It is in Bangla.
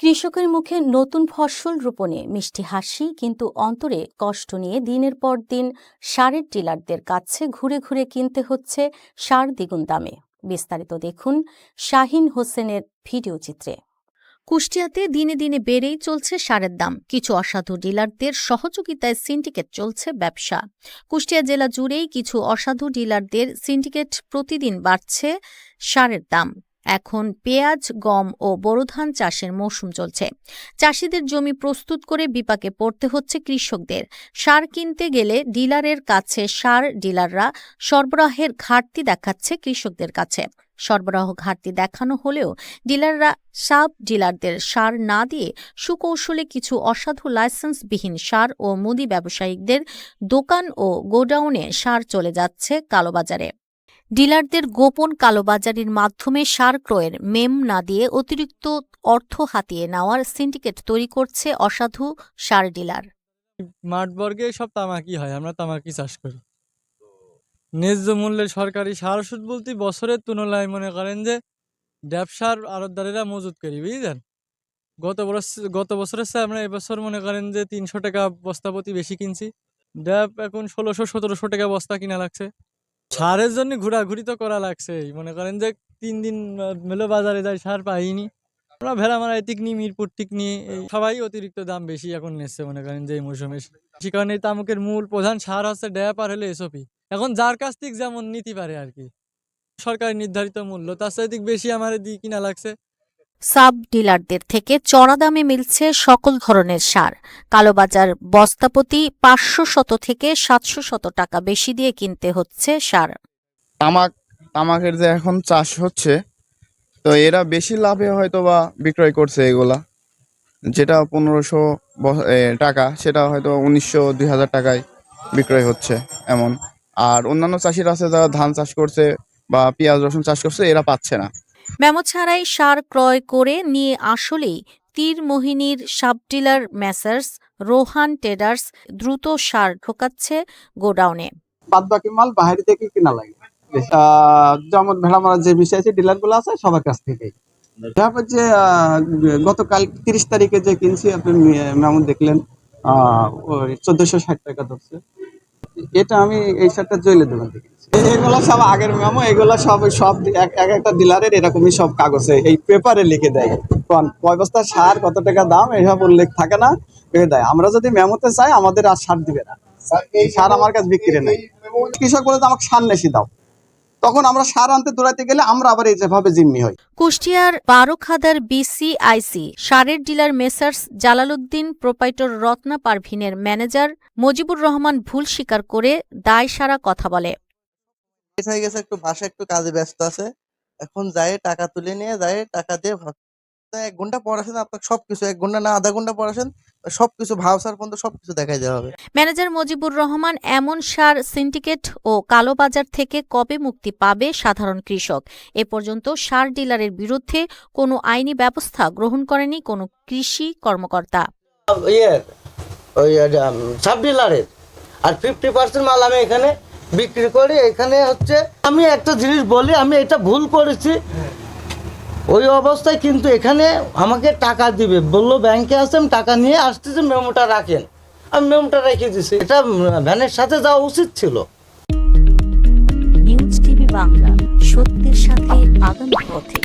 কৃষকের মুখে নতুন ফসল রোপণে মিষ্টি হাসি, কিন্তু অন্তরে কষ্ট নিয়ে দিনের পর দিন সারের ডিলারদের কাছে ঘুরে ঘুরে কিনতে হচ্ছে সার দ্বিগুণ দামে। বিস্তারিত দেখুন শাহিন হোসেনের ভিডিও চিত্রে। কুষ্টিয়াতে দিনে দিনে বেড়েই চলছে সারের দাম। কিছু অসাধু ডিলারদের সহযোগিতায় সিন্ডিকেট চলছে ব্যবসা। কুষ্টিয়া জেলা জুড়েই কিছু অসাধু ডিলারদের সিন্ডিকেট প্রতিদিন বাড়ছে সারের দাম। এখন পেঁয়াজ, গম ও বোরো ধান চাষের মৌসুম চলছে। চাষিদের জমি প্রস্তুত করে বিপাকে পড়তে হচ্ছে কৃষকদের। সার কিনতে গেলে ডিলারের কাছে সার ডিলাররা সরবরাহের ঘাটতি দেখাচ্ছে কৃষকদের কাছে। সরবরাহ ঘাটতি দেখানো হলেও ডিলাররা সাব ডিলারদের সার না দিয়ে সুকৌশলে কিছু অসাধু লাইসেন্সবিহীন সার ও মুদি ব্যবসায়িকদের দোকান ও গোডাউনে সার চলে যাচ্ছে কালোবাজারে। ডিলারদের গোপন কালোবাজারির মাধ্যমে সার ক্রয়ের মেম না দিয়ে অতিরিক্ত অর্থ হাতিয়ে নেওয়ার সিন্ডিকেট তৈরি করছে অসাধু সার ডিলার। মাঠবর্গে সব তামাকি হয়, আমরা তামাকি চাষ করি। ন্যায্য মূল্যে সরকারি সার ওষুধ বলতে বছরের তুলনায় মনে করেন যে ব্যবসার আড়তদারেরা মজুত করি, বুঝলেন। গত বছরের চেয়ে আমরা এবছর মনে করেন যে 300 টাকা বস্তা প্রতি বেশি কিনছি। ড্যাব এখন 1600-1700 টাকা বস্তা কিনা লাগছে। সারের জন্য ঘোরাঘুরি তো করা লাগছে, মনে করেন যে 3 দিন মেলো বাজারে যাই, সার পাইনি। আমরা ভেড়ামারা টিকনি, মিরপুর টিকনি সবাই অতিরিক্ত দাম বেশি এখন নিচ্ছে, মনে করেন যে এই মৌসুমে। সে কারণে তামুকের মূল প্রধান সার হচ্ছে ড্যাপ আর হলে এসওপি। এখন যার কাছ থেকে যেমন নিতে পারে আর কি, সরকারি নির্ধারিত মূল্য তার চাইতে বেশি আমার দিয়ে কিনা লাগছে। সাব ডিলারদের থেকে চড়া দামে মিলছে সকল ধরনের সার। কালোবাজার বস্তাপতি 500 থেকে 700 টাকা বেশি দিয়ে কিনতে হচ্ছে সার। তামাকের যে এখন চাষ হচ্ছে, তো এরা বেশি লাভে হয়তো বা বিক্রয় করছে এগুলা, যেটা 1500 টাকা সেটা হয়তো 1900-2000 টাকায় বিক্রয় হচ্ছে এমন। আর অন্যান্য চাষিরা আছে যারা ধান চাষ করছে বা পেঁয়াজ রসুন চাষ করছে, এরা পাচ্ছে না। মেমো ছাড়াই সার ক্রয় করে নিয়ে আসলেই তীরমোহিনীর sub dealer messrs Rohan traders দ্রুত সার ঢোকাচ্ছে গোডাউনে। বাদ বাকি মাল বাইরে থেকে কিনা লাগে। যেমন ভেড়ামারা যে বিষয় আছে ডিলার গুলো আছে সবার কাছ থেকেই। তারপর যে গতকাল 30 তারিখে যে কিনছি, আপনি মেমো দেখলেন 1460 টাকা ধরছে। এটা আমি এই সারটা জইলে দোকান থেকে। এগুলো সব আগের মেমো, এগুলো সব এক একটা ডিলারের এরকমই সব কাগজে এই পেপারে লিখে দেয়। কয় বস্তা সার, কত টাকা দাম, এসব উল্লেখ থাকে না, লিখে দেয়। আমরা যদি মেমোতে চাই আমাদের আর সার দিবে না, এই সার আমার কাছে বিক্রি নেই। কৃষক বলে আমাকে সার নেশি দাও, তখন আমরা সার আনতে দৌড়াইতে গেলে আমরা আবার এই যেভাবে জিম্মি হই। কুষ্টিয়ার বারোখাদার BCIC সারের dealer messrs Jalaluddin proprietor Ratna পারভিনের ম্যানেজার মজিবুর রহমান ভুল স্বীকার করে দায় সারা কথা বলে। হয়ে গেছে, একটু বাসা একটু কাজে ব্যস্ত আছে, এখন যায় টাকা তুলে নিয়ে যায়, টাকা দিয়ে 1 ঘন্টা পড়াশোনা, আপনাকে সবকিছু 1 ঘন্টা না আধা ঘন্টা পড়াশোনা, সবকিছু ভাউচার পর্যন্ত সবকিছু দেখাই দেওয়া হবে। ম্যানেজার মজিবুর রহমান, এমন সার সিন্ডিকেট ও কালোবাজার থেকে কবে মুক্তি পাবে সাধারণ কৃষক? এ পর্যন্ত সার ডিলারের বিরুদ্ধে কোনো আইনি ব্যবস্থা গ্রহণ করেনি কোনো কৃষি কর্মকর্তা। ওই সাব ডিলারের আর 50% মাল আমি এখানে বিক্রি করি। এখানে হচ্ছে আমি একটা জিনিস বলি, আমি এটা ভুল করেছি ওই অবস্থায়, কিন্তু এখানে আমাকে টাকা দিবে বললো, ব্যাংকে আসেন টাকা নিয়ে আসতেছে, মেমোটা রাখেন। আমি মেমোটা রেখে দিছি, এটা ভ্যানের সাথে যাওয়া উচিত ছিল। নিউজ টিভি বাংলা, সত্যের সাথে আগামী পথে।